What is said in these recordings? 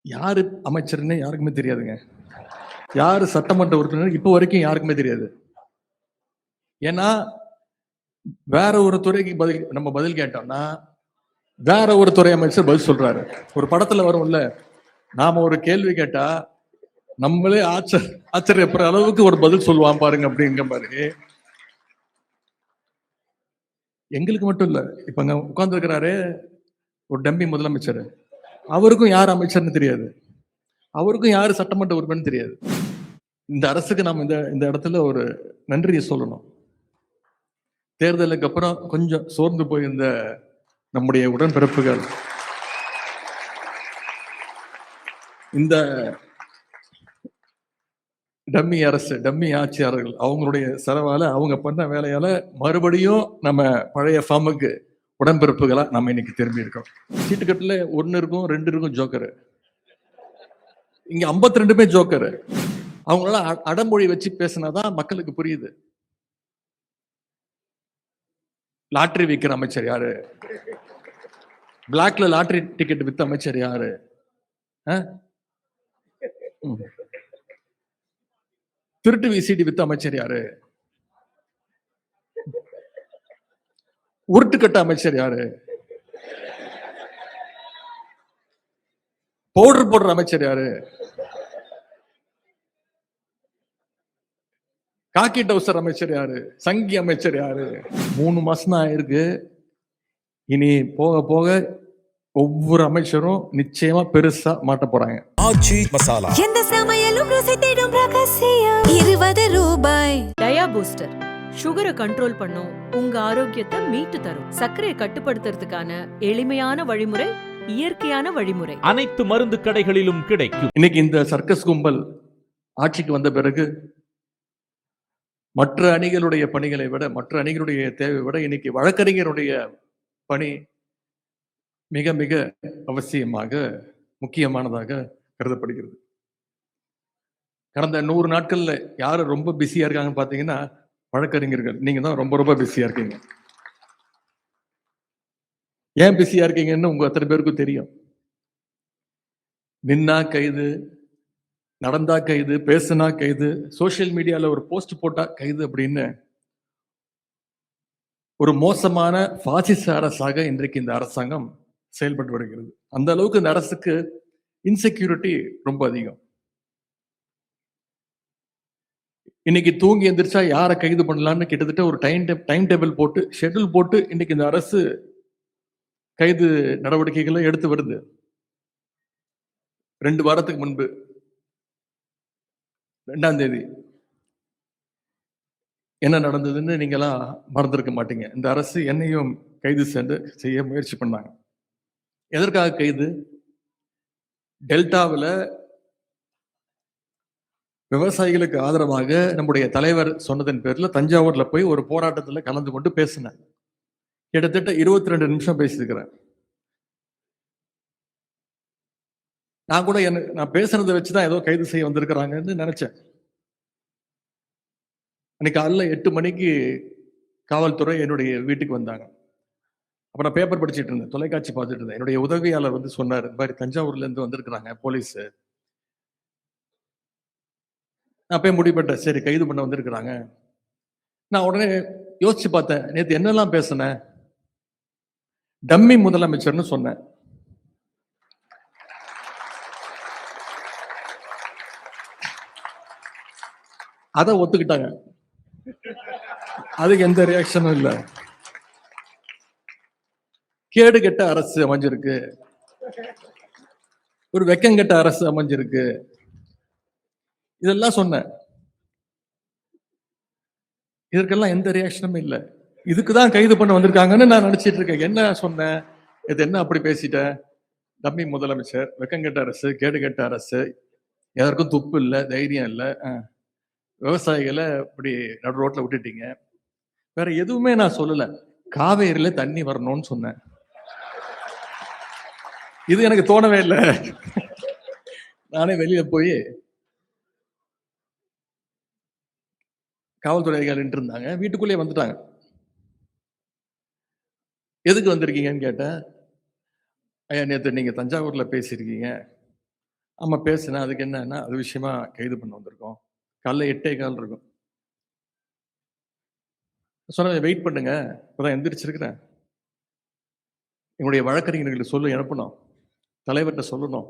யாரு அமைச்சர்னே யாருக்குமே தெரியாதுங்க. யாரு சட்டமன்ற உறுப்பினர் இப்போ வரைக்கும் யாருக்குமே தெரியாது. ஏன்னா, வேற ஒரு துறைக்கு நம்ம பதில் கேட்டோம்னா, வேற ஒரு துறை அமைச்சர் பதில் சொல்றாரு. ஒரு படத்துல வரும்ல, நாம ஒரு கேள்வி கேட்டா, நம்மளே ஆச்சரியப்படுற அளவுக்கு ஒரு பதில் சொல்லுவான் பாருங்க அப்படிங்கிற மாதிரி. எங்களுக்கு மட்டும் இல்ல. இப்ப அங்க உட்கார்ந்து இருக்கிறாரு ஒரு டம்மி முதலமைச்சர். அவருக்கும் யார் அமைச்சர்னு தெரியாது. அவருக்கும் யாரு சட்டமன்ற உறுப்பினர் தெரியாது. இந்த அரசுக்கு நாம் இந்த இடத்துல ஒரு நன்றியை சொல்லணும். தேர்தலுக்கு அப்புறம் கொஞ்சம் சோர்ந்து போயிருந்த நம்முடைய உடன்பிறப்புகள் இந்த டம்மி அரசு, டம்மி ஆட்சியாளர்கள் அவங்களுடைய செலவால அவங்க பண்ண வேலையால மறுபடியும் நம்ம பழைய ஃபார்முக்கு உடன்பிறப்புகளா நம்ம இன்னைக்கு திரும்பி இருக்கோம். சீட்டுக்கட்டுல 1 இருக்கும், 2 இருக்கும் ஜோக்கரு. இங்க 52 ஜோக்கரு. அவங்களால அடமொழி வச்சு பேசினாதான் மக்களுக்கு புரியுது. லாட்டரி விற்கிற அமைச்சர் யாரு? பிளாக்ல லாட்டரி டிக்கெட் வித்த அமைச்சர் யாரு? திருட்டு விசிடி வித்த அமைச்சர் யாரு? உருட்டுக்கட்ட அமைச்சர் யாரு? பவுடர் போடுற அமைச்சர் யாரு? காக்கி டவுசர் அமைச்சர் யாரு? சங்கி அமைச்சர் யாரு? 3 மாசம் தான் ஆயிருக்கு. இனி போக போக ஒவ்வொரு அமைச்சரும் நிச்சயமா பெருசா மாட்ட போறாங்க. ஆச்சி மசாலா எந்த சமையலும் ருசி தேடும் ரகசியம் 20 ரூபாய். டயா பூஸ்டர் சுகரை கண்ட்ரோல் பண்ணும், உங்க ஆரோக்கியத்தை மீட்டு தரும். சர்க்கரையை கட்டுப்படுத்துறதுக்கான எளிமையான வழிமுறை, இயற்கையான வழிமுறை. அனைத்து மருந்து கடைகளிலும் கிடைக்கும். இன்னைக்கு இந்த சர்க்கஸ் கும்பல் ஆட்சிக்கு வந்த பிறகு மற்ற அணிகளுடைய பணிகளை விட, மற்ற அணிகளுடைய தேவை விட இன்னைக்கு வழக்கறிஞருடைய பணி மிக மிக அவசியமாக, முக்கியமானதாக கருதப்படுகிறது. கடந்த 100 நாட்கள்ல யாரு ரொம்ப பிஸியா இருக்காங்கன்னு பாத்தீங்கன்னா வழக்கறிஞர்கள். நீங்க தான் ரொம்ப ரொம்ப பிஸியா இருக்கீங்க. ஏன் பிஸியா இருக்கீங்கன்னு உங்க அத்தனை பேருக்கும் தெரியும். நின்னா கைது, நடந்தா கைது, பேசுனா கைது, சோசியல் மீடியால ஒரு போஸ்ட் போட்டா கைது அப்படின்னு ஒரு மோசமான பாசிச அரசாக இன்றைக்கு இந்த அரசாங்கம் செயல்பட்டு வருகிறது. அந்த அளவுக்கு இந்த அரசுக்கு இன்செக்யூரிட்டி ரொம்ப அதிகம். இன்னைக்கு தூங்கி எந்திரிச்சா யாரை கைது பண்ணலாம்னு கிட்டத்தட்ட ஒரு டைம் டேபிள் போட்டு, ஷெட்யூல் போட்டு இன்னைக்கு இந்த அரசு கைது நடவடிக்கைகளை எடுத்து வருது. 2 வாரத்துக்கு முன்பு 2ஆம் தேதி என்ன நடந்ததுன்னு நீங்களாம் மறந்திருக்க மாட்டீங்க. இந்த அரசு என்னையும் கைது செய்ய முயற்சி பண்ணாங்க. எதற்காக கைது? டெல்டாவில் விவசாயிகளுக்கு ஆதரவாக நம்முடைய தலைவர் சொன்னதன் பேர்ல தஞ்சாவூர்ல போய் ஒரு போராட்டத்தில் கலந்து கொண்டு பேசினேன். கிட்டத்தட்ட 22 நிமிஷம் பேசியிருக்கிறேன். நான் கூட நான் பேசுறதை வச்சுதான் ஏதோ கைது செய்ய வந்திருக்கிறாங்கன்னு நினைச்சேன். அன்னைக்கு காலைல 8 மணிக்கு காவல்துறை என்னுடைய வீட்டுக்கு வந்தாங்க. அப்ப நான் பேப்பர் படிச்சுட்டு இருந்தேன், தொலைக்காட்சி பார்த்துட்டு இருந்தேன். என்னுடைய உதவியாளர் வந்து சொன்னார், இந்த மாதிரி தஞ்சாவூர்ல இருந்து வந்திருக்கிறாங்க போலீஸ். நான் போய் முடிப்பட்டேன், சரி கைது பண்ண வந்திருக்கிறாங்க. நான் உடனே யோசிச்சு பார்த்தேன், நேற்று என்னெல்லாம் பேசினேன்? டம்மி முதலமைச்சர்னு சொன்னேன். அதை ஒத்துக்கிட்டாங்க. அதுக்கு எந்த ரியாக்ஷனும் இல்லை. கேடு கெட்ட அரசு அமைஞ்சிருக்கு, ஒரு வெக்கங்கெட்ட அரசு அமைஞ்சிருக்கு, இதெல்லாம் சொன்னேன். இதற்கெல்லாம் எந்த ரியாக்ஷனும் இல்லை. இதுக்குதான் கைது பண்ண வந்திருக்காங்கன்னு நான் நினைச்சிட்டு இருக்கேன். என்ன சொன்னேன்? இது என்ன அப்படி பேசிட்டேன்? டம்மி முதலமைச்சர், வெக்கங்கெட்ட அரசு, கேடு கெட்ட அரசு, எதற்கும் துப்பு இல்லை, தைரியம் இல்லை, விவசாயிகளை இப்படி நடு ரோட்ல விட்டுட்டீங்க. வேற எதுவுமே நான் சொல்லல. காவேரியில தண்ணி வரணும்னு சொன்னேன். இது எனக்கு தோணவே இல்லை. நானே வெளியில போய் காவல்துறை அதிகாரி இருந்தாங்க, வீட்டுக்குள்ளேயே வந்துட்டாங்க. எதுக்கு வந்திருக்கீங்கன்னு கேட்டேன். ஐயா, நேற்று நீங்க தஞ்சாவூர்ல பேசியிருக்கீங்க, ஆமா பேசுனேன். அதுக்கு என்னன்னா, அது விஷயமா கைது பண்ண வந்திருக்கோம். காலைல 8:15 இருக்கும். சொன்னேன் வெயிட் பண்ணுங்க. இப்பதான் எந்திரிச்சிருக்கிறேன். எங்களுடைய வழக்கறிஞர்களுக்கு சொல்லி அனுப்பணும். தலைவர்கிட்ட சொல்லணும்.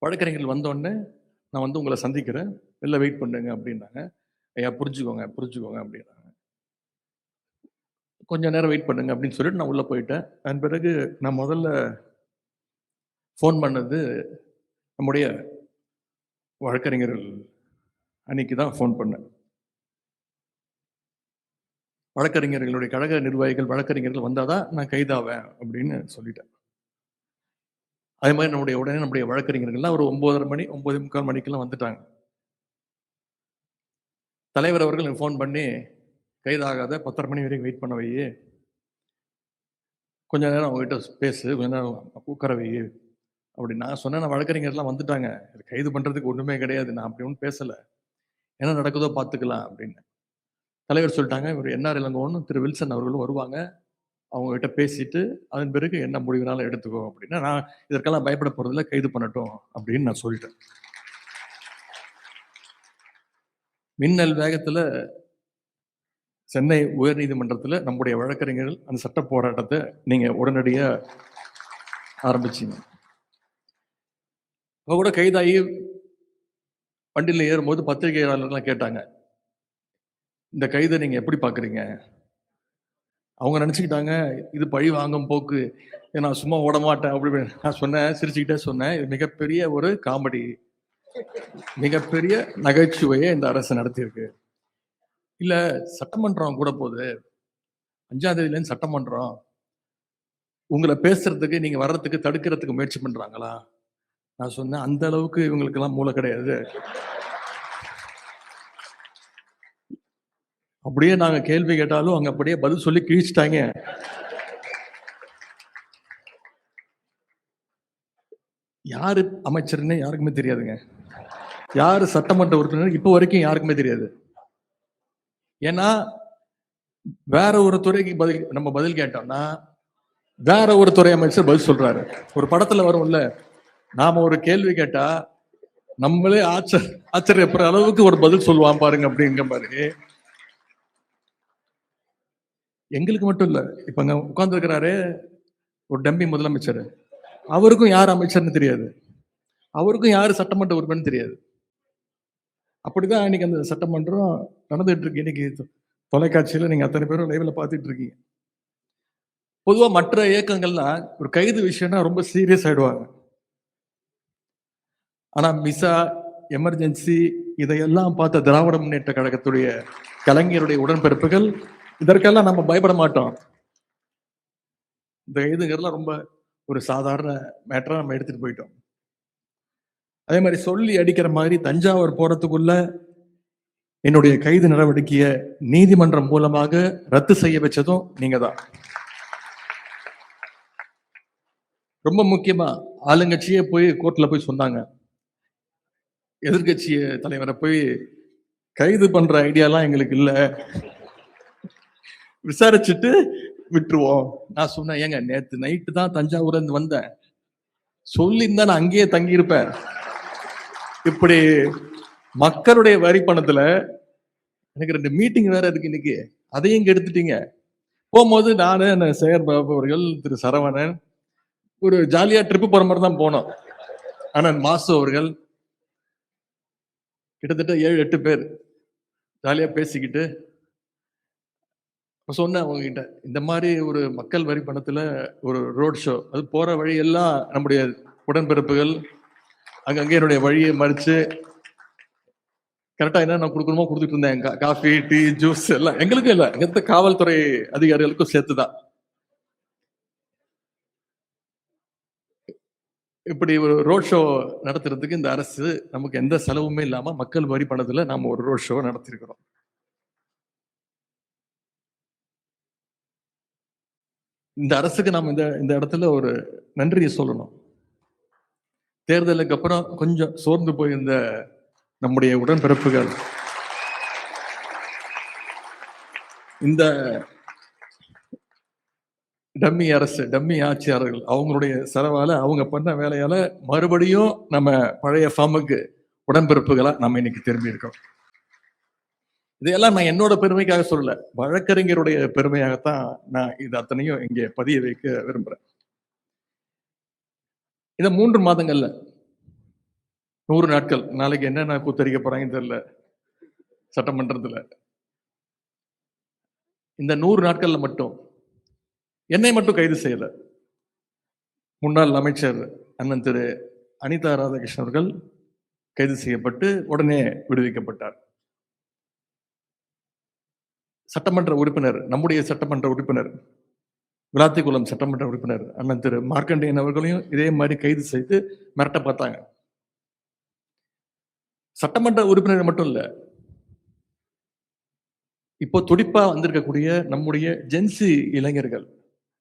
வழக்கறிஞர்கள் வந்தோடனே நான் வந்து உங்களை சந்திக்கிறேன். வெளில வெயிட் பண்ணுங்க அப்படின்னாங்க. ஐயா புரிஞ்சுக்கோங்க, புரிஞ்சுக்கோங்க அப்படின்னாங்க. கொஞ்ச நேரம் வெயிட் பண்ணுங்க அப்படின்னு சொல்லிட்டு நான் உள்ள போயிட்டேன். அதன் பிறகு நான் முதல்ல ஃபோன் பண்ணது நம்முடைய வழக்கறிஞர்கள் அன்னைக்கு தான் ஃபோன் பண்ணேன். வழக்கறிஞர்களுடைய கழக நிர்வாகிகள் வழக்கறிஞர்கள் வந்தாதான் நான் கைதாவேன் அப்படின்னு சொல்லிட்டேன். அதே மாதிரி உடனே நம்முடைய வழக்கறிஞர்கள்லாம் ஒரு 9:30 மணி 9:45 மணிக்கெல்லாம் வந்துட்டாங்க. தலைவர் அவர்கள் எனக்கு ஃபோன் பண்ணி கைதாகாத 10:30 மணி வரைக்கும் வெயிட் பண்ண வை, கொஞ்ச நேரம் அவங்ககிட்ட பேசு, கொஞ்ச நேரம் உட்கார வை அப்படி நான் சொன்னேன். நான் வழக்கறிஞர்லாம் வந்துட்டாங்க, கைது பண்றதுக்கு ஒண்ணுமே கிடையாது, நான் அப்படி ஒன்றும் பேசல, என்ன நடக்குதோ பார்த்துக்கலாம் அப்படின்னு. தலைவர் சொல்லிட்டாங்க, இவர் என்ஆர் இளங்கோவனும் திரு வில்சன் அவர்களும் வருவாங்க, அவங்க கிட்ட பேசிட்டு அதன் பிறகு என்ன முடிவுனாலும் எடுத்துக்கோ அப்படின்னா, நான் இதற்கெல்லாம் பயப்பட போறதில்ல, கைது பண்ணட்டும் அப்படின்னு நான் சொல்லிட்டேன். மின்னல் வேகத்துல சென்னை உயர்நீதிமன்றத்தில் நம்முடைய வழக்கறிஞர்கள் அந்த சட்ட போராட்டத்தை நீங்க உடனடியா ஆரம்பிச்சீங்க. அவங்க கூட கைதாகி வண்டியில் ஏறும்போது பத்திரிகையாளர்லாம் கேட்டாங்க, இந்த கைதை நீங்க எப்படி பாக்குறீங்க? அவங்க நினைச்சுக்கிட்டாங்க இது பழி வாங்கும் போக்கு, நான் சும்மா ஓட மாட்டேன் அப்படி. நான் சொன்னேன், சிரிச்சுக்கிட்டே சொன்னேன், இது மிகப்பெரிய ஒரு காமெடி, மிகப்பெரிய நகைச்சுவையை இந்த அரசு நடத்தியிருக்கு. இல்ல சட்டமன்றம் கூட போகுது, 5ஆம் தேதியிலேருந்து சட்டமன்றம், உங்களை பேசுறதுக்கு நீங்க வர்றதுக்கு தடுக்கிறதுக்கு முயற்சி பண்றாங்களா? நான் சொன்னேன், அந்த அளவுக்கு இவங்களுக்கெல்லாம் மூளை கிடையாது. அப்படியே நாங்க கேள்வி கேட்டாலும் அங்க அப்படியே பதில் சொல்லி கிழிச்சிட்டாங்க. யாரு அமைச்சர்னு யாருக்குமே தெரியாதுங்க. யாரு சட்டமன்ற உறுப்பினர் இப்ப வரைக்கும் யாருக்குமே தெரியாது. ஏன்னா வேற ஒரு துறைக்கு நம்ம பதில் கேட்டோம்னா வேற ஒரு துறை அமைச்சர் பதில் சொல்றாரு. ஒரு படத்துல வரும்ல, நாம ஒரு கேள்வி கேட்டா நம்மளே ஆச்சரியப்படுற அளவுக்கு ஒரு பதில் சொல்லுவான் பாருங்க அப்படிங்கிற மாதிரி. எங்களுக்கு மட்டும் இல்ல, இப்ப அங்க உட்கார்ந்து இருக்கிறாரு ஒரு டம்பி முதலமைச்சர், அவருக்கும் யார் அமைச்சர்னு தெரியாது, அவருக்கும் யாரு சட்டமன்ற உறுப்பினர் தெரியாது. அப்படிதான் இன்னைக்கு அந்த சட்டமன்றம் நடந்துட்டு இருக்கு. இன்னைக்கு தொலைக்காட்சியில நீங்க அத்தனை பேரும் லைவ்ல பார்த்துட்டு இருக்கீங்க. பொதுவா மற்ற இயக்கங்கள்லாம் ஒரு கைது விஷயம்னா ரொம்ப சீரியஸ் ஆயிடுவாங்க. ஆனா மிசா, எமர்ஜென்சி இதையெல்லாம் பார்த்த திராவிட முன்னேற்ற கழகத்துடைய கலைஞருடைய உடன்பிறப்புகள் இதற்கெல்லாம் நம்ம பயப்பட மாட்டோம். இந்த கைதுங்கிறதுலாம் ரொம்ப ஒரு சாதாரண மேட்டரா நம்ம எடுத்துட்டு போயிட்டோம். அதே மாதிரி சொல்லி அடிக்கிற மாதிரி தஞ்சாவூர் போறதுக்குள்ள என்னுடைய கைது நடவடிக்கையை நீதிமன்றம் மூலமாக ரத்து செய்ய வச்சதும் நீங்க தான். ரொம்ப முக்கியமா ஆளுங்கட்சியே போய் கோர்ட்ல போய் சொன்னாங்க, எதிர்கட்சி தலைவரை போய் கைது பண்ற ஐடியாலாம் எங்களுக்கு இல்ல, விசாரிச்சுட்டு விட்டுருவோம். நான் சொன்னேன், ஏங்க நேத்து நைட்டு தான் தஞ்சாவூர்ல இருந்து வந்தேன், சொல்லியிருந்தா நான் அங்கேயே தங்கி இருப்பேன். இப்படி மக்களுடைய வரி பணத்துல எனக்கு 2 மீட்டிங் வேற இருக்கு இன்னைக்கு, அதையும் கெடுத்துட்டீங்க. போகும்போது நானு சேகர் பாபு அவர்கள், திரு சரவணன் ஒரு ஜாலியா ட்ரிப்பு போற மாதிரி தான் போனோம். ஆனா மாசு அவர்கள் கிட்டத்தட்ட 7-8 பேர் ஜாலியா பேசிக்கிட்டு சொன்னேன் உங்ககிட்ட, இந்த மாதிரி ஒரு மக்கள் வரி பணத்துல ஒரு ரோட் ஷோ, அது போற வழியெல்லாம் நம்முடைய உடன்பிறப்புகள் அங்கங்கே என்னுடைய வழியை மறிச்சு கரெக்டா என்ன நான் கொடுக்கணுமோ கொடுத்துட்டு இருந்தேன். காஃபி, டீ, ஜூஸ் எல்லாம் எங்களுக்கும் இல்லை, எங்க காவல்துறை அதிகாரிகளுக்கும் சேர்த்துதான். இப்படி ஒரு ரோட் ஷோ நடத்துறதுக்கு இந்த அரசு நமக்கு எந்த செலவுமே இல்லாம மக்கள் வரி பணத்துல நாம ஒரு ரோட் ஷோ நடத்திருக்கிறோம். இந்த அரசுக்கு நாம இந்த இடத்துல ஒரு நன்றியை சொல்லணும். தேர்தலுக்கு அப்புறம் கொஞ்சம் சோர்ந்து போயிருந்த நம்முடைய உடன்பிறப்புகள் இந்த டம்மி அரசு, டம்மி ஆட்சியாளர்கள் அவங்களுடைய செலவால, அவங்க பண்ண வேலையால மறுபடியும் நம்ம பழைய ஃபார்முக்கு உடன்பிறப்புகளா நம்ம இன்னைக்கு திரும்பி இருக்கோம். இதையெல்லாம் நான் என்னோட பெருமைக்காக சொல்லல, வழக்கறிஞருடைய பெருமையாகத்தான் நான் இது அத்தனையும் இங்கே பதிய வைக்க விரும்புறேன். இந்த 3 மாதங்கள்ல 100 நாட்கள், நாளைக்கு என்னென்ன கூத்தரிக்க போறாங்கன்னு தெரியல சட்டமன்றத்துல. இந்த 100 நாட்கள்ல மட்டும் என்னை மட்டும் கைது செய்யல. முன்னாள் அமைச்சர் அண்ணன் திரு அனிதா ராதாகிருஷ்ணன் அவர்கள் கைது செய்யப்பட்டு உடனே விடுவிக்கப்பட்டார். சட்டமன்ற உறுப்பினர், நம்முடைய சட்டமன்ற உறுப்பினர், விளாத்திக்குளம் சட்டமன்ற உறுப்பினர் அண்ணன் திரு மார்க்கண்டேயன் அவர்களையும் இதே மாதிரி கைது செய்து மிரட்ட பார்த்தாங்க. சட்டமன்ற உறுப்பினர் மட்டும் இல்ல, இப்போ துடிப்பா வந்திருக்கக்கூடிய நம்முடைய ஜென்சி இளைஞர்கள்,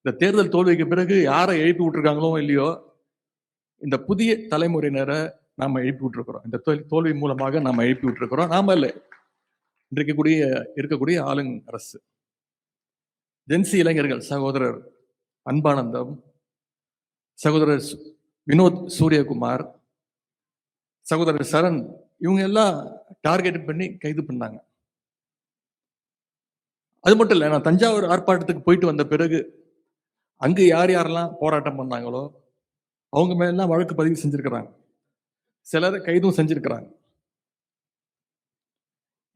இந்த தேர்தல் தோல்விக்கு பிறகு யாரை எழுப்பி விட்டுருக்காங்களோ இல்லையோ, இந்த புதிய தலைமுறையினரை நாம எழுப்பி விட்டுருக்கிறோம். இந்த தோல்வி மூலமாக நாம எழுப்பி விட்டுருக்கிறோம். நாம இல்ல, இன்றைக்கு இருக்கக்கூடிய ஆளுங் அரசு. ஜென்சி இளைஞர்கள் சகோதரர் அன்பானந்தம், சகோதரர் வினோத் சூரியகுமார், சகோதரர் சரண், இவங்க எல்லாம் டார்கெட் பண்ணி கைது பண்ணாங்க. அது மட்டும் இல்ல, நான் தஞ்சாவூர் ஆர்ப்பாட்டத்துக்கு போயிட்டு வந்த பிறகு அங்கு யார் யாரெல்லாம் போராட்டம் பண்ணாங்களோ அவங்க மேலாம் வழக்கு பதிவு செஞ்சிருக்கிறாங்க, சிலர் கைதும் செஞ்சிருக்கிறாங்க.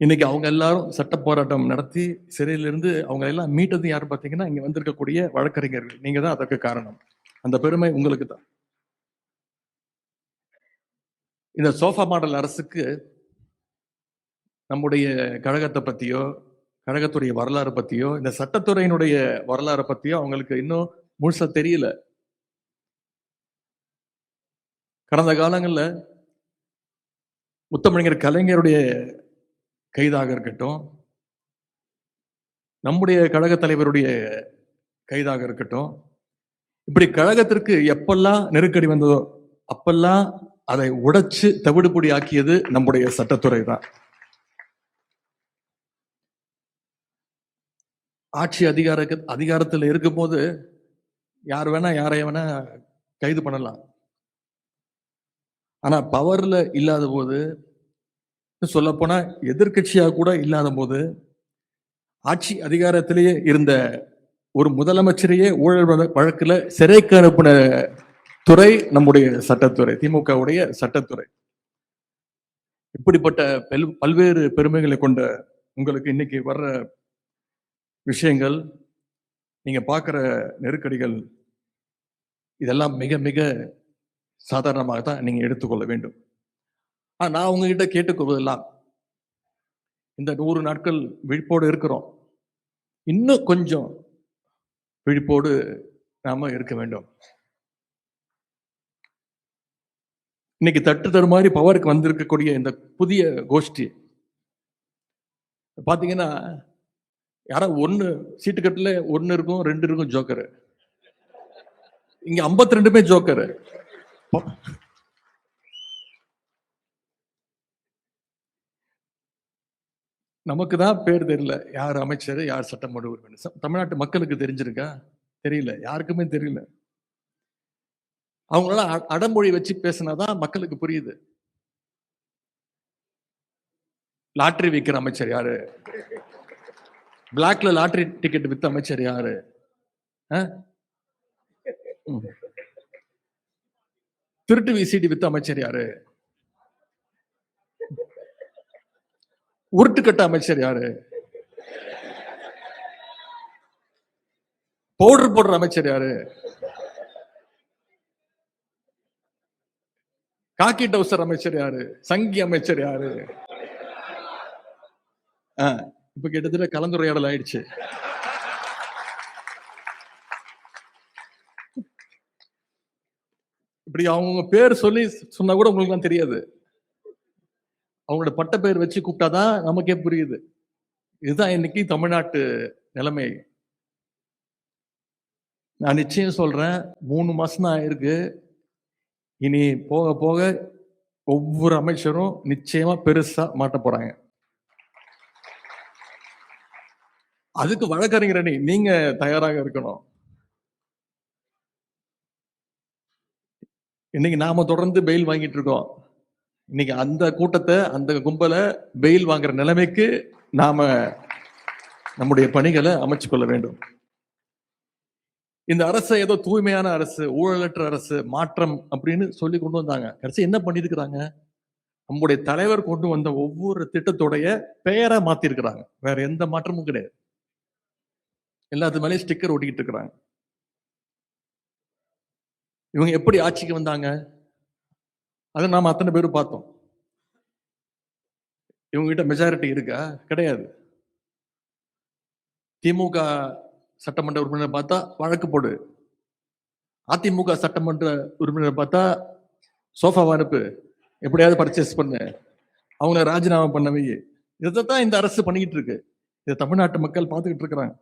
இன்னைக்கு அவங்க எல்லாரும் சட்ட போராட்டம் நடத்தி சிறையிலிருந்து அவங்க எல்லாம் மீட்டது யாரு பார்த்தீங்கன்னா, இங்க வந்திருக்கக்கூடிய வழக்கறிஞர்கள். நீங்க தான் அதற்கு காரணம். அந்த பெருமை உங்களுக்கு தான். இந்த சோஃபா மாடல் அரசுக்கு நம்முடைய கழகத்தை பத்தியோ, கழகத்துடைய வரலாறு பத்தியோ, இந்த சட்டத்துறையினுடைய வரலாறு பத்தியோ அவங்களுக்கு இன்னும் முழுசா தெரியல. கடந்த காலங்கள்ல முத்தமிழர் கலைஞருடைய கைதாக இருக்கட்டும், நம்முடைய கழக தலைவருடைய கைதாக இருக்கட்டும், இப்படி கழகத்திற்கு எப்பெல்லாம் நெருக்கடி வந்ததோ அப்பெல்லாம் அதை உடைச்சு தவிடுபொடி ஆக்கியது நம்முடைய சட்டத்துறை தான். ஆட்சி அதிகாரத்தில் இருக்கும் போது யார் வேணா யாரைய வேணா கைது பண்ணலாம். ஆனா பவர்ல இல்லாத போது, சொல்ல போனா எதிர்கட்சியா கூட இல்லாத போது, ஆட்சி அதிகாரத்திலேயே இருந்த ஒரு முதலமைச்சரையே ஊழல் வழக்குல சிறைக்கு அனுப்பின துறை நம்முடைய சட்டத்துறை, திமுகவுடைய சட்டத்துறை. இப்படிப்பட்ட பல்வேறு பெருமைகளை கொண்ட உங்களுக்கு இன்னைக்கு வர்ற விஷயங்கள், நீங்க பார்க்கிற நெருக்கடிகள், இதெல்லாம் மிக மிக சாதாரணமாக தான் நீங்க எடுத்துக்கொள்ள வேண்டும். நான் உங்ககிட்ட கேட்டுக்கொள்வதெல்லாம், இந்த 100 நாட்கள் விழிப்போடு இருக்கிறோம், இன்னும் கொஞ்சம் விழிப்போடு நாம இருக்க வேண்டும். இன்னைக்கு தட்டு தடுமாறி பவருக்கு வந்திருக்கக்கூடிய இந்த புதிய கோஷ்டி பாத்தீங்கன்னா, யாரா ஒண்ணு சீட்டு கட்டுல 1 இருக்கும், 2 இருக்கும் ஜோக்கரு. இங்க 52 ஜோக்கரு. நமக்கு தான் பேர் தெரியல, யார் அமைச்சர், யார் சட்டமன்ற உறுப்பினர். தமிழ்நாட்டு மக்களுக்கு தெரிஞ்சிருக்கா? தெரியல, யாருக்குமே தெரியல. அவங்களால அடமொழி வச்சு பேசினாதான் மக்களுக்கு புரியுது. லாட்டரி விற்கிற அமைச்சர் யாரு? பிளாக்ல லாட்டரி டிக்கெட் வித்த அமைச்சர் யாரு? திருட்டு விசிடி வித்த அமைச்சர் யாரு? உருட்டுக்கட்ட அமைச்சர் யாரு? பவுடர் போடுற அமைச்சர் யாரு? காக்கி டவுசர் அமைச்சர் யாரு? சங்கி அமைச்சர் யாரு? இப்ப கிட்டத்தட்ட கலந்துரையாடல் ஆயிடுச்சு. இப்படி அவங்க பேர் சொல்லி சொன்னா கூட உங்களுக்கு தான் தெரியாது. அவங்களோட பட்ட பெயர் வச்சு கூப்பிட்டாதான் நமக்கே புரியுது. இதுதான் இன்னைக்கு தமிழ்நாட்டு நிலைமை. நான் நிச்சயம் சொல்றேன், 3 மாசம் தான் ஆயிருக்கு. இனி போக போக ஒவ்வொரு அமைச்சரும் நிச்சயமா பெருசா மாட்ட போறாங்க. அதுக்கு வழக்கறிஞர் நீங்க தயாராக இருக்கணும். இன்னைக்கு நாம தொடர்ந்து பெயில் வாங்கிட்டு இருக்கோம். இன்னைக்கு அந்த கூட்டத்தை, அந்த கும்பலை பெயில் வாங்குற நிலைமைக்கு நாம நம்முடைய பணிகளை அமைச்சு கொள்ள வேண்டும். இந்த அரசை ஏதோ தூய்மையான அரசு, ஊழலற்ற அரசு, மாற்றம் அப்படின்னு சொல்லி கொண்டு வந்தாங்க. கடைசி என்ன பண்ணிருக்கிறாங்க? நம்முடைய தலைவர் கொண்டு வந்த ஒவ்வொரு திட்டத்துடைய பெயரை மாத்தி இருக்கிறாங்க. வேற எந்த மாற்றமும் கிடையாது. எல்லாத்து மேலேயும் ஸ்டிக்கர் ஒட்டிக்கிட்டு இருக்கிறாங்க. இவங்க எப்படி ஆட்சிக்கு வந்தாங்க? அதை நாம அத்தனை பேரும் பார்த்தோம். இவங்க கிட்ட மெஜாரிட்டி இருக்கா? கிடையாது. திமுக சட்டமன்ற உறுப்பினர் பார்த்தா வழக்கு போடு, அதிமுக சட்டமன்ற உறுப்பினர் பார்த்தா சோஃபாவை அனுப்பு, எப்படியாவது பர்ச்சேஸ் பண்ணு, அவங்கள ராஜினாமா பண்ணவே. இதைத்தான் இந்த அரசு பண்ணிக்கிட்டு இருக்கு. இதை தமிழ்நாட்டு மக்கள் பார்த்துக்கிட்டு இருக்கிறாங்க.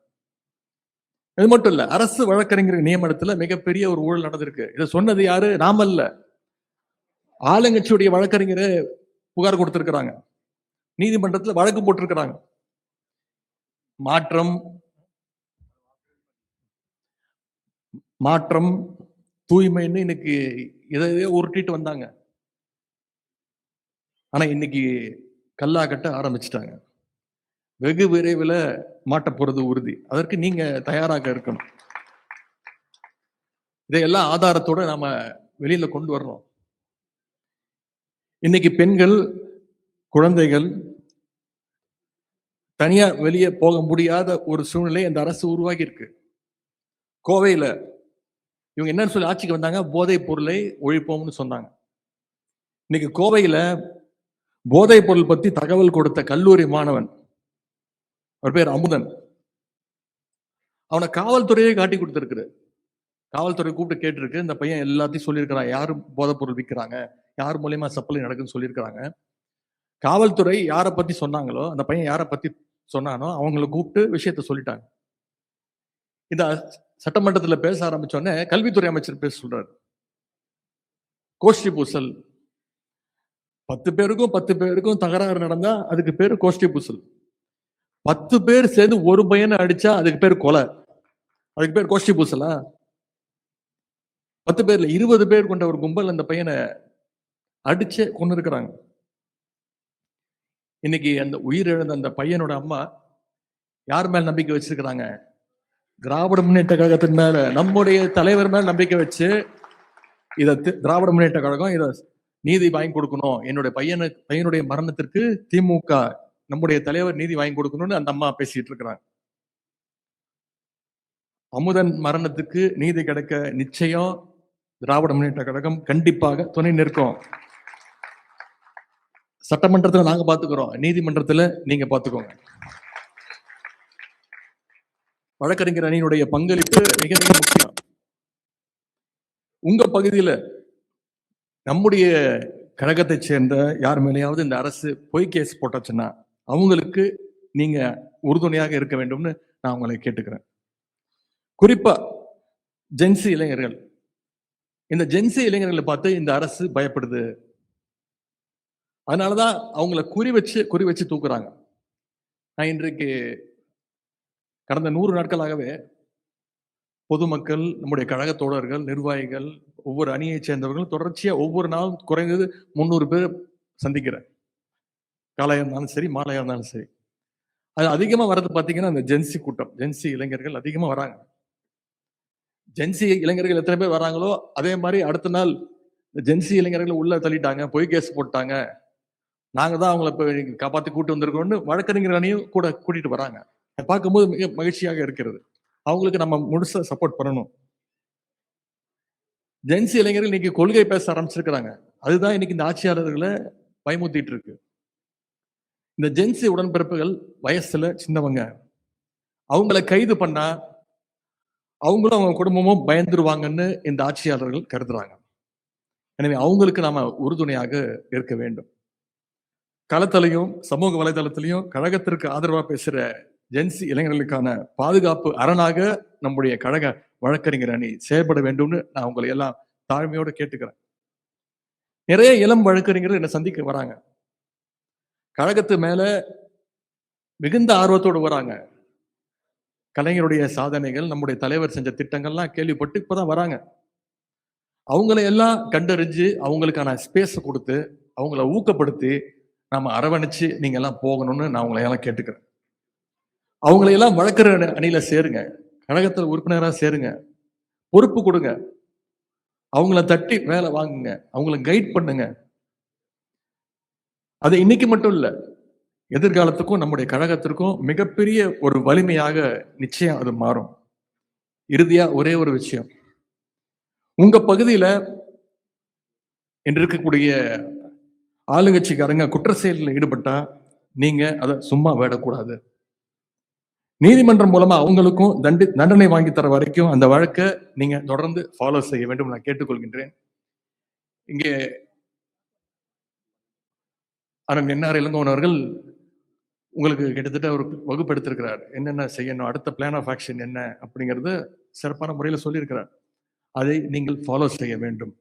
இது மட்டும் இல்ல, அரசு வழக்கறிஞர் நியமனத்துல மிகப்பெரிய ஒரு ஊழல் நடந்திருக்கு. இதை சொன்னது யாரு? நாம இல்ல, ஆளுங்கட்சியுடைய வழக்கறிஞரை புகார் கொடுத்திருக்கிறாங்க, நீதிமன்றத்துல வழக்கு போட்டிருக்கிறாங்க. மாற்றம் தூய்மைன்னு இன்னைக்கு இதையே உருட்டிட்டு வந்தாங்க. ஆனா இன்னைக்கு கல்லா கட்ட ஆரம்பிச்சுட்டாங்க. வெகு விரைவில் மாட்ட போறது உறுதி. அதற்கு நீங்க தயாராக இருக்கணும். இதையெல்லாம் ஆதாரத்தோட நாம வெளியில கொண்டு வரணும். இன்னைக்கு பெண்கள், குழந்தைகள் தனியா வெளியே போக முடியாத ஒரு சூழ்நிலை இந்த அரசு உருவாகி இருக்கு. கோவையில இவங்க என்னன்னு சொல்லி ஆட்சிக்கு வந்தாங்க? போதைப் பொருளை ஒழிப்போம்னு சொன்னாங்க. இன்னைக்கு கோவையில போதைப் பொருள் பத்தி தகவல் கொடுத்த கல்லூரி மாணவன், அவர் பேர் அமுதன், அவனை காவல்துறையே காட்டி கொடுத்திருக்கு. காவல்துறை கூப்பிட்டு கேட்டிருக்கு, இந்த பையன் எல்லாத்தையும் சொல்லியிருக்கிறான், யாரு போதைப் பொருள் விற்கிறாங்க, யார் மூலியமா சப்ளை நடக்குன்னு சொல்லியிருக்கிறாங்க. காவல்துறை யாரை பத்தி சொன்னாங்களோ, அந்த பையன் யாரை பத்தி சொன்னானோ அவங்களை கூப்பிட்டு விஷயத்த சொல்லிட்டாங்க. இந்த சட்டமன்றத்துல பேச ஆரம்பிச்சோடனே கல்வித்துறை அமைச்சர் பேச சொல்றாரு. கோஷ்டி பூசல், 10 பேருக்கும் தகராறு நடந்தா அதுக்கு பேரு கோஷ்டி பூசல். 10 பேர் சேர்ந்து ஒரு பையனை அடிச்சா அதுக்கு பேர் கொலை, அதுக்கு பேர் கோஷ்டி பூசலா? 10 பேர்ல 20 பேர் கொண்ட ஒரு கும்பல் அந்த பையனை அடிச்சு கொண்டு இருக்கிறாங்க. இன்னைக்கு அந்த உயிரிழந்த அந்த பையனோட அம்மா யார் மேல நம்பிக்கை வச்சிருக்கிறாங்க? திராவிட முன்னேற்ற கழகத்தின் மேல, நம்முடைய தலைவர் மேல நம்பிக்கை வச்சு இத திராவிட முன்னேற்ற கழகம் இத நீதி வாங்கி கொடுக்கணும், என்னுடைய பையனுடைய மரணத்திற்கு திமுக நம்முடைய தலைவர் நீதி வாங்கி கொடுக்கணும்னு அந்த அம்மா பேசிட்டு இருக்கிறாங்க. அமுதன் மரணத்துக்கு நீதி கிடைக்க நிச்சயம் திராவிட முன்னேற்ற கழகம் கண்டிப்பாக துணை நிற்கும். சட்டமன்றத்துல நாங்க பாத்துக்கிறோம், நீதிமன்றத்துல நீங்க பாத்துக்கோங்க. வழக்கறிஞர் அணியினுடைய பங்களிப்பு மிக மிக முக்கியம். உங்க பகுதியில நம்முடைய கழகத்தை சேர்ந்த யார் மேலேயாவது இந்த அரசு பொய் கேஸ் போட்டாச்சுன்னா அவங்களுக்கு நீங்க உறுதுணையாக இருக்க வேண்டும்னு நான் உங்களை கேட்டுக்கிறேன். குறிப்பா ஜென்சி இளைஞர்கள், இந்த ஜென்சி இளைஞர்களை பார்த்து இந்த அரசு பயப்படுது. அதனாலதான் அவங்கள குறி வச்சு தூக்குறாங்க. நான் இன்றைக்கு கடந்த 100 நாட்களாகவே பொதுமக்கள், நம்முடைய கழக தோழர்கள், நிர்வாகிகள், ஒவ்வொரு அணியை சேர்ந்தவர்கள் தொடர்ச்சியா ஒவ்வொரு நாளும் குறைந்தது 300 பேர் சந்திக்கிறேன். காலையா இருந்தாலும் சரி, மாலையா இருந்தாலும் சரி. அது அதிகமா வர்றது பாத்தீங்கன்னா அந்த ஜென்சி கூட்டம், ஜென்சி இளைஞர்கள் அதிகமா வராங்க. ஜென்சி இளைஞர்கள் எத்தனை பேர் வராங்களோ அதே மாதிரி அடுத்த நாள் ஜென்சி இளைஞர்கள் உள்ள தள்ளிட்டாங்க, பொய் கேஸ் போட்டாங்க, நாங்க தான் அவங்களை காப்பாத்தி கூட்டு வந்திருக்கோம்னு வழக்கறிஞர் அணியும் கூட கூட்டிட்டு வராங்க. பார்க்கும்போது மிக மகிழ்ச்சியாக இருக்கிறது. அவங்களுக்கு நம்ம முழுசா சப்போர்ட் பண்ணணும். ஜென்சி இளைஞர்கள் இன்னைக்கு கொள்கை பேச ஆரம்பிச்சிருக்கிறாங்க. அதுதான் இன்னைக்கு இந்த ஆட்சியாளர்களை பயமுத்திட்டு இருக்கு. இந்த ஜென்சி உடன்பிறப்புகள் வயசுல சின்னவங்க, அவங்களை கைது பண்ணா அவங்களும் அவங்க குடும்பமும் பயந்துருவாங்கன்னு இந்த ஆட்சியாளர்கள் கருதுறாங்க. எனவே அவங்களுக்கு நாம உறுதுணையாக இருக்க வேண்டும். களத்திலையும் சமூக வலைதளத்திலையும் கழகத்திற்கு ஆதரவா பேசுற ஜென்சி இளைஞர்களுக்கான பாதுகாப்பு அரணாக நம்முடைய கழக வழக்கறிஞர் அணி செயல்பட வேண்டும்னு நான் உங்களை எல்லாம் தாழ்மையோடு கேட்டுக்கிறேன். நிறைய இளம் வழக்கறிஞர்கள் என்னை சந்திக்க வராங்க. கழகத்து மேல மிகுந்த ஆர்வத்தோடு வராங்க. கலைஞருடைய சாதனைகள், நம்முடைய தலைவர் செஞ்ச திட்டங்கள்லாம் கேள்விப்பட்டு இப்பதான் வராங்க. அவங்கள எல்லாம் கண்டறிஞ்சு அவங்களுக்கான ஸ்பேஸ் கொடுத்து அவங்கள ஊக்கப்படுத்தி நாம அரவணைச்சு நீங்க எல்லாம் போகணும்னு நான் உங்களை எல்லாம் கேட்டுக்கிறேன். அவங்களை எல்லாம் வழக்கறிஞர் அணியில சேருங்க, கழகத்தில் உறுப்பினராக சேருங்க, பொறுப்பு கொடுங்க, அவங்கள தட்டி வேலை வாங்குங்க, அவங்கள கைட் பண்ணுங்க. அது இன்னைக்கு மட்டும் இல்ல, எதிர்காலத்துக்கும் நம்முடைய கழகத்திற்கும் மிகப்பெரிய ஒரு வலிமையாக நிச்சயம் அது மாறும். இறுதியா ஒரே ஒரு விஷயம், உங்க பகுதியில என்று இருக்கக்கூடிய ஆளுங்கட்சிக்காரங்க குற்ற செயலில் ஈடுபட்டா நீங்க அதை சும்மா விடக்கூடாது. நீதிமன்றம் மூலமா அவங்களுக்கும் தண்டனை வாங்கி தர வரைக்கும் அந்த வழக்கை நீங்க தொடர்ந்து ஃபாலோ செய்ய வேண்டும் நான் கேட்டுக்கொள்கின்றேன். இங்கே அண்ணன் என்ஆர் இளங்கோவன் அவர்கள் உங்களுக்கு கிட்டத்தட்ட ஒரு வகுப்படுத்திருக்கிறார், என்னென்ன செய்யணும், அடுத்த பிளான் ஆஃப் ஆக்ஷன் என்ன அப்படிங்கறது சிறப்பான முறையில் சொல்லியிருக்கிறார். அதை நீங்கள் ஃபாலோ செய்ய வேண்டும்.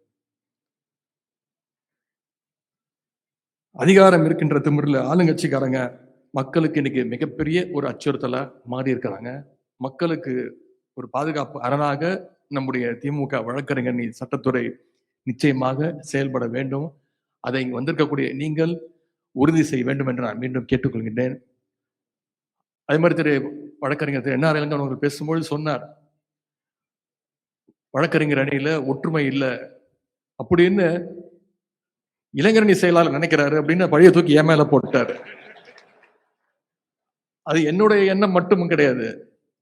அதிகாரம் இருக்கின்ற திமிரில் ஆளுங்கட்சிக்காரங்க மக்களுக்கு இன்னைக்கு மிகப்பெரிய ஒரு அச்சுறுத்தலா மாறி இருக்கிறாங்க. மக்களுக்கு ஒரு பாதுகாப்பு அரணாக நம்முடைய திமுக வழக்கறிஞர் சட்டத்துறை நிச்சயமாக செயல்பட வேண்டும். அதை வந்திருக்கக்கூடிய நீங்கள் உறுதி செய்ய வேண்டும் என்று நான் மீண்டும் கேட்டுக்கொள்கின்றேன். அதே மாதிரி வழக்கறிஞர் திரு என்ஆர் இளங்கோவன் அவர்கள் பேசும்போது சொன்னார், வழக்கறிஞர் அணியில ஒற்றுமை இல்லை அப்படின்னு இளைஞரணி செயலாளர் நினைக்கிறாரு அப்படின்னு பழைய தூக்கி என் மேல போட்டாரு. அது என்னுடைய எண்ணம் மட்டும் கிடையாது,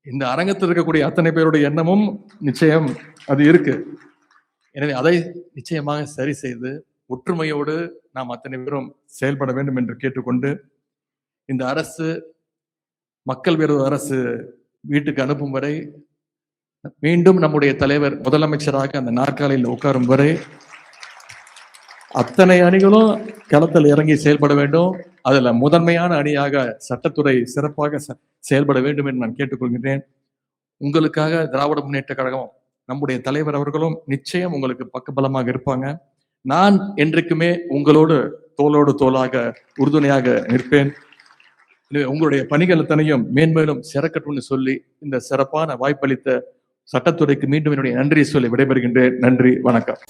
இந்த அரங்கத்தில் இருக்கக்கூடிய அத்தனை பேருடைய எண்ணமும் நிச்சயம் அது இருக்கு. எனவே அதை நிச்சயமாக சரி செய்து ஒற்றுமையோடு நாம் அத்தனை பேரும் செயல்பட வேண்டும் என்று கேட்டுக்கொண்டு, இந்த அரசு மக்கள் விரோத அரசு வீட்டுக்கு அனுப்பும் வரை, மீண்டும் நம்முடைய தலைவர் முதலமைச்சராக அந்த நாற்காலியில் உட்காரும் வரை அத்தனை அணிகளும் களத்தில் இறங்கி செயல்பட வேண்டும். அதுல முதன்மையான அணியாக சட்டத்துறை சிறப்பாக செயல்பட வேண்டும் என்று நான் கேட்டுக்கொள்கின்றேன். உங்களுக்காக திராவிட முன்னேற்ற கழகம் நம்முடைய தலைவர் அவர்களும் நிச்சயம் உங்களுக்கு பக்கபலமாக இருப்பாங்க. நான் என்றைக்குமே உங்களோடு தோளோடு தோளாக உறுதுணையாக நிற்பேன். உங்களுடைய பணிகள் அத்தனையும் மேன்மேலும் சிறக்கட்டும்னு சொல்லி இந்த சிறப்பான வாய்ப்பளித்த சட்டத்துறைக்கு மீண்டும் என்னுடைய நன்றியை சொல்லி விடைபெறுகின்றேன். நன்றி, வணக்கம்.